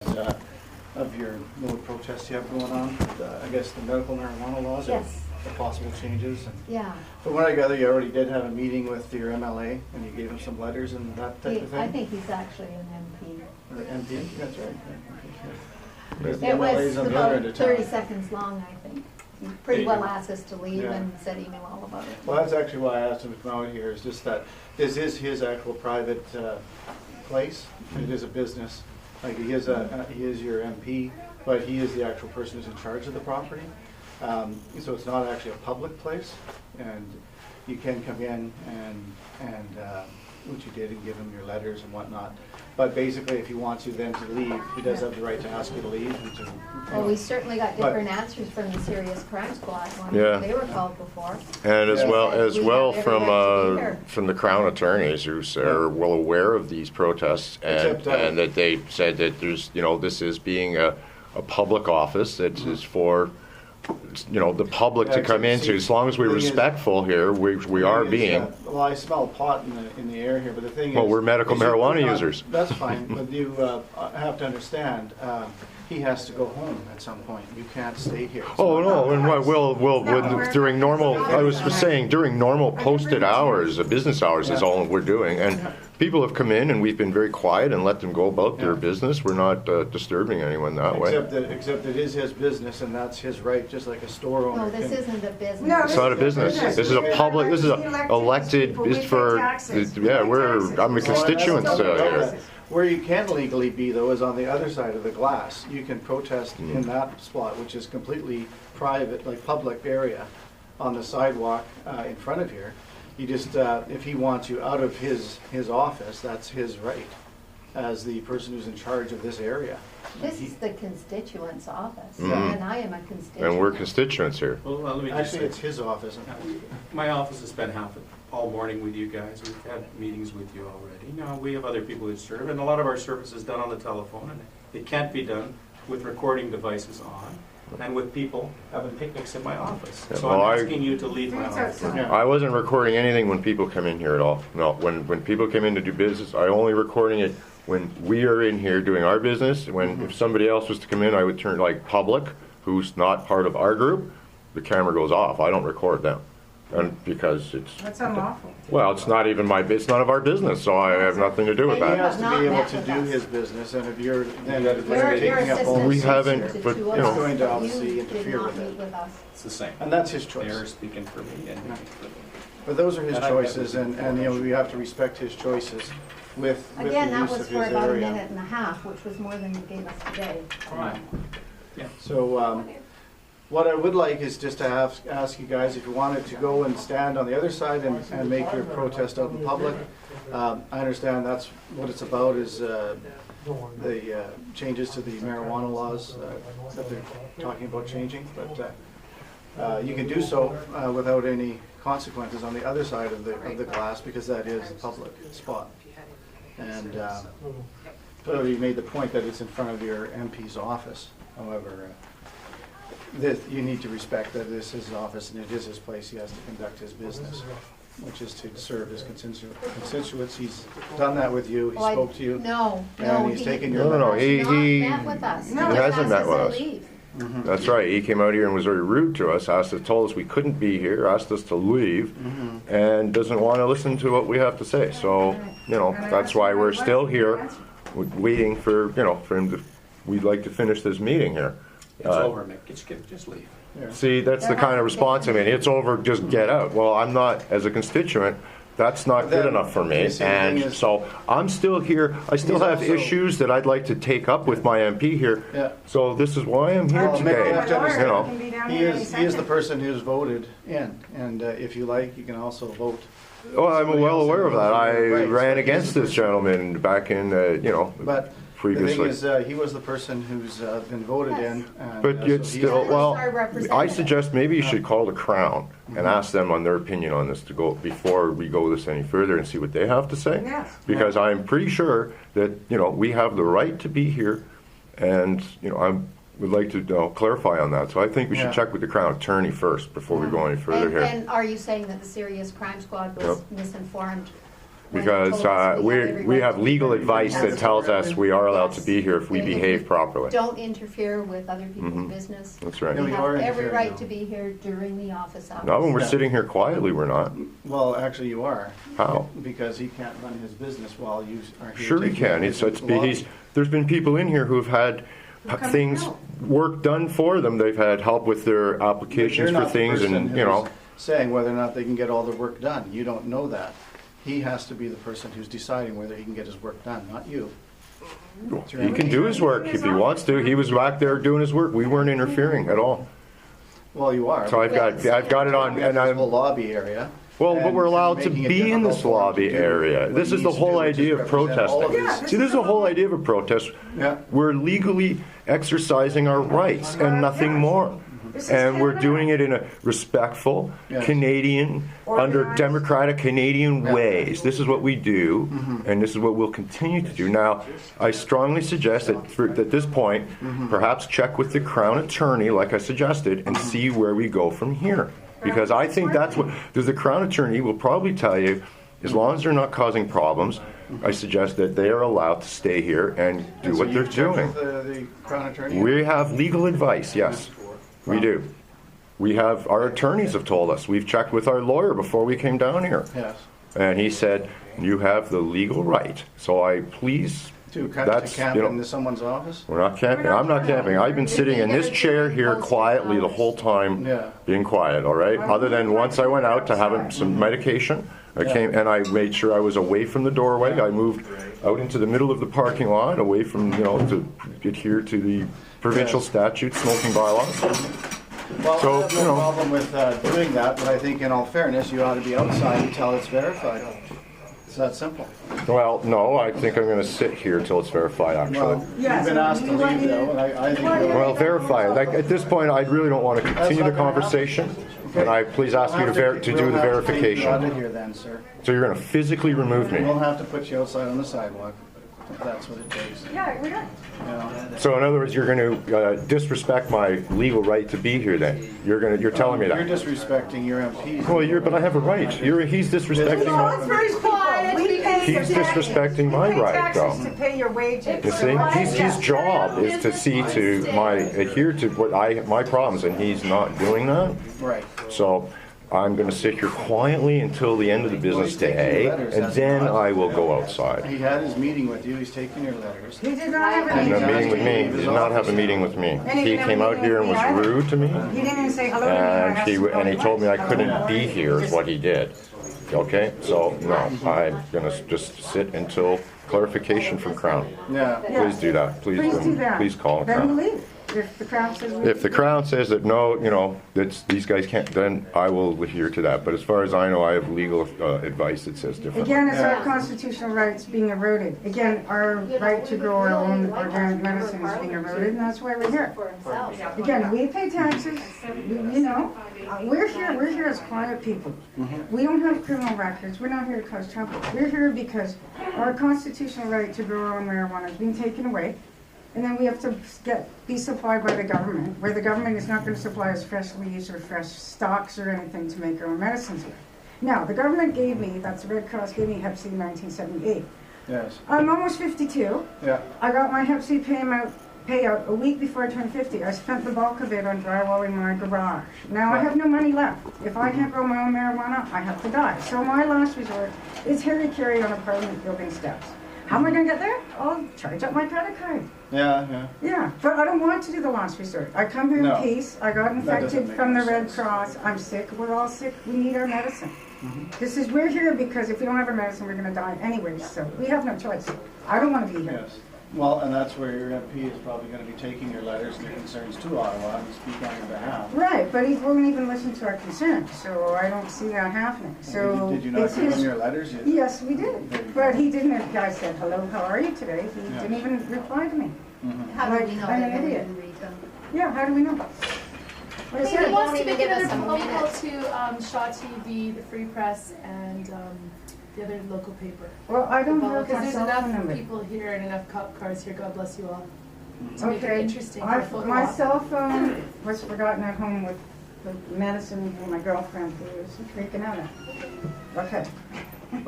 Of your little protests you have going on, I guess the medical marijuana laws, Yes. the possible changes. And Yeah. from what I gather, you already did have a meeting with your MLA, and you gave him some letters and that type of thing? I think he's actually an MP. Or MP, that's right. Yeah. Because the It MLA is was on the other end about of town. 30 seconds long, I think. He pretty well asked us to leave Yeah. and said he knew all about it. Well, that's actually why I asked him to come out here, is just that this is his actual private place. It is a business. Like he is your MP, but he is the actual person who's in charge of the property. So it's not actually a public place, and you can come in and which you did, and give him your letters and whatnot. But basically, if he wants you then to leave, he does have the right to ask you to leave. And to, Well, we certainly got different answers from the Serious Crime Squad when Yeah. they were called before. And as Yeah. well We have every right to be here. from the Crown attorneys who are well aware of these protests, Except, and that they said that there's, this is being a public office that is for, the public to come into. As long as we're the thing is- respectful here, we are being. Well, I smell pot in the air here, but the thing is... Well, we're medical is you- marijuana users. That's fine, but you have to understand, he has to go home at some point. You can't stay here. Oh, no, and during normal, I was saying, during normal posted hours, business hours is all we're doing. And people have come in and we've been very quiet and let them go about their business. We're not disturbing anyone that way. Except it is his business, and that's his right, just like a store owner. No, this can- isn't a business. No, It's not a business. This is a public, this is a elected, it's for, I'm a constituent here. Where you can legally be, though, is on the other side of the glass. You can protest in that spot, which is completely private, like public area, on the sidewalk in front of here. You just, if he wants you out of his office, that's his right, as the person who's in charge of this area. This is the constituent's office, Mhm. and I am a constituent. And we're constituents here. Well, let me just Actually, say, it's his office. my office has spent all morning with you guys. We've had meetings with you already. Now, we have other people who serve, and a lot of our service is done on the telephone, and it can't be done with recording devices on and with people having picnics in my office. Yeah, So well, I'm asking you to leave my office. Yeah. I wasn't recording anything when people come in here at all. No, when people come in to do business, I only recording it when we are in here doing our business. If somebody else was to come in, I would turn, like public, who's not part of our group, the camera goes off. I don't record them. And because That's unlawful. well, it's not even it's none of our business, so I have nothing to do with He that. has to Not be able met to with do us. his business, and if you're then Your taking up all assistant We this, haven't, to but, two of you know. us, Going to but obviously you interfere did not with it. meet with us. It's the same. and that's his choice. They're speaking for me and But those are his And I've got choices, this- and we have to respect his choices with the Again, that use was of for his about a area. minute and a half, which was more than you gave us today. Right. So what I would like is just to ask you guys if you wanted to go and stand on the other side and make your protest out in public. I understand that's what it's about, is the changes to the marijuana laws that they're talking about changing, but you can do so without any consequences on the other side of the glass, because that is a public spot. And so you made the point that it's in front of your MP's office. However, you need to respect that this is his office and it is his place. He has to conduct his business, which is to serve his constituents. He's done that with you. He Well, spoke to you. No, And he's he taken No, no, no, has he- not met with us. He just hasn't asked met us with to us. leave. That's right. He came out here and was very rude to us, told us we couldn't be here, asked us to leave, and doesn't want to listen to what we have to say. So, that's why we're still here, waiting for him to, we'd like to finish this meeting here. It's over, Mick. Just leave. See, that's the kind of response I mean. It's over, just get out. Well, I'm not, as a constituent, that's not good enough for me. You see, the thing And is- so I'm still here. I still He's have also- issues that I'd like to take up with my MP here. Yeah. So this is why I'm here Well, Mick, today. you have to understand, Can be down he here any is the second. person who's voted in, and if you like, you can also vote. Oh, I'm well aware of that. I Right, so ran he's against the this person- gentleman back in, But the thing previously. is, he was the person who's been voted in. and, But so it's he- still, That well, was our I representative. suggest maybe you should call the Crown and ask them on their opinion on this to go, before we go this any further, and see what they have to say. Yes. Because I'm pretty sure that, we have the right to be here, and, I would like to clarify on that. So I think we Yeah. should check with the Crown Attorney first before we go any further And, here. and are you saying that the Serious Crime Squad was misinformed? when Because they told us every we right have to legal be here. advice that tells us we are allowed to be here if we Yes. behave properly. Don't interfere with other people's Mhm. business. That's right. No, We you are have every interfering right now. to be here during the office hours. Not when we're Yeah. sitting here quietly, we're not. Well, actually, you are, How? because he can't run his business while you are here. Sure he taking can. his It's lobby. there's been people in here who've had things, work done for them. They've had help with their But applications you're for not the things person and, you know. who's saying whether or not they can get all their work done. You don't know that. He has to be the person who's deciding whether he can get his work done, not you. He can do his work if he wants to. He was back there doing his work. We weren't interfering at all. Well, you are. So I've got it on, and The I'm, lobby area. well, but and- we're allowed and to making it be in difficult this for him to lobby do area. what This he is the needs to whole do, which is idea of represent all of protesting. his- See, this is the whole idea of a protest. Yeah. We're legally exercising our rights and nothing more. And we're doing it in a respectful Yes. Canadian, under Organized. democratic Canadian Yeah. ways. This is what we do, and this is what we'll continue to do. Now, I strongly suggest that at this point, perhaps check with the Crown Attorney, like I suggested, and see where we go from here. Because I think that's what, because the Crown Attorney will probably tell you, as long as they're not causing problems, I suggest that they are allowed to stay here and do And so what they're you've checked doing. with the Crown Attorney? We have legal advice, yes, we do. We have, our attorneys have told us, we've checked with our lawyer before we came down here. Yes. And he said, you have the legal right. So To that's, camp you know, into someone's office? we're not camping, I'm not camping. I've been sitting in this chair here quietly the whole time, Yeah. being quiet, all right? Other than once I went out to have some medication, I came and I made sure I was away from the doorway. I moved out into the middle of the parking lot, away from, you know, to adhere to the provincial statute, smoking bylaws. Well, So, I have you no know. problem with doing that, but I think in all fairness, you ought to be outside until it's verified. It's that simple. Well, no, I think I'm gonna sit here till it's verified, actually. Well, you've Yes, been asked to you want leave me to- though, and I think. Well, verify it. Like, at this point, I really don't want to continue the not gonna happen. conversation, and I please ask you to do the We'll have to take you out verification. of here then, sir. So you're gonna physically remove me. We'll have to put you outside on the sidewalk, if that's what it takes. Yeah, we got. You know? So in other words, you're gonna disrespect my legal right to be here then? You're telling me You're that? disrespecting your MPs. Well, but I have a right. He's disrespecting No, my, it's very quiet. We pay He's your taxes. disrespecting my You pay right, taxes though. to pay your wages. you see? His job is to see to adhere to my problems, and he's not doing that. Right. So I'm gonna sit here quietly until the end of the business day, and then I will go outside. He had his meeting with you, he's taking your letters. He did not have a And a meeting. meeting with me, he did not have a meeting with me. He came out here and was rude to me, He didn't even say hello to me. and he told me I couldn't be here is what he did. Okay, so no, I'm gonna just sit until clarification from Crown. Yeah. Please do that, please do that. please call the Then Crown. we'll leave. If the Crown says we. If the Crown says that no, you know, these guys can't, then I will adhere to that. But as far as I know, I have legal advice that says differently. Again, it's our constitutional rights being eroded. Again, our right to grow our own organic medicine is being eroded, and that's why we're here. Again, we pay taxes, you know, we're here as quiet people. We don't have criminal records, we're not here to cause trouble. We're here because our constitutional right to grow our own marijuana is being taken away. And then we have to be supplied by the government, where the government is not going to supply us fresh leaves or fresh stocks or anything to make our own medicines with. Now, the government gave me, that's the Red Cross gave me Hep C in 1978. Yes. I'm almost 52. Yeah. I got my Hep C payout a week before I turned 50. I spent the bulk of it on drywalling my garage. Now I have no money left. If I can't grow my own marijuana, I have to die. So my last resort is carry on apartment building steps. How am I going to get there? I'll charge up my credit card. Yeah, yeah. Yeah, but I don't want to do the last resort. I come here No. in peace. I got doesn't infected make from the any Red sense. Cross. I'm sick. We're all sick. We need our medicine. We're here because if we don't have our medicine, we're going to die anyway. So we have no choice. I don't want to be here. Yes. Well, and that's where your MP is probably going to be taking your letters and your concerns to Ottawa and speak on your behalf. Right, but he won't even listen to our concerns, so I don't see that happening. So Did you not it's give him his. your letters? You- Yes, we did. But he didn't. The guy said, "Hello, how are you today?" He Yes. didn't even reply to me. How do we know I'm that an he idiot. didn't read them? Yeah, how do we know? Like I Maybe said, he wants to Won't even make give another us a proposal minute. to Shaw TV, the Free Press, and the other local paper. well, I don't have Because my there's cell phone enough number. people here and enough cop cars here, God bless you all, to make it Okay, interesting for a photo my op. cell phone was forgotten at home with the medicine and my girlfriend who was freaking out. Okay.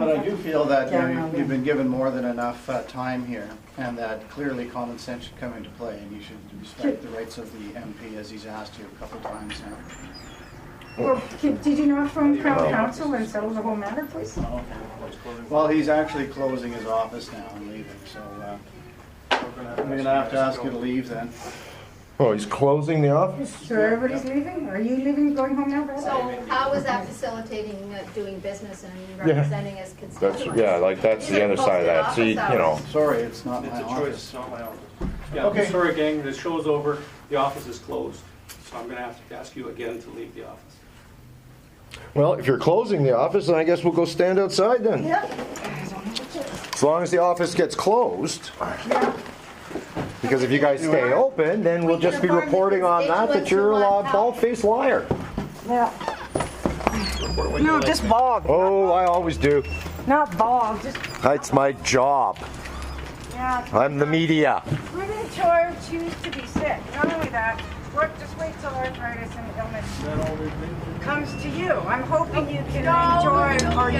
But I do feel that Yeah, no, you've been given more than enough time here, and that clearly common sense should come into play, and you should respect the rights of the MP as he's asked you a couple times now. Well, did you not phone Crown Council and settle the whole matter, please? Well, he's actually closing his office now and leaving, so I'm gonna have to ask you to leave then. Oh, he's closing the office? So everybody's leaving? Are you leaving, going home now, Brad? So how is that facilitating doing business and representing as That's, constituents? yeah, like, that's the other side of that. See, you know, Sorry, it's not It's my a choice, office. it's not my office. Yeah, Okay. sorry gang, the show's over, the office is closed, so I'm gonna have to ask you again to leave the office. well, if you're closing the office, then I guess we'll go stand outside then. Yep. As long as the office gets closed. Because if you guys stay open, then we'll just be reporting on that you're a bald-faced liar. Yeah. No, just bald. Oh, I always do. Not bald, just, That's my job. yeah. I'm the media. We didn't choose to be sick. Not only that, just wait till arthritis and illness comes to you. I'm hoping you can enjoy or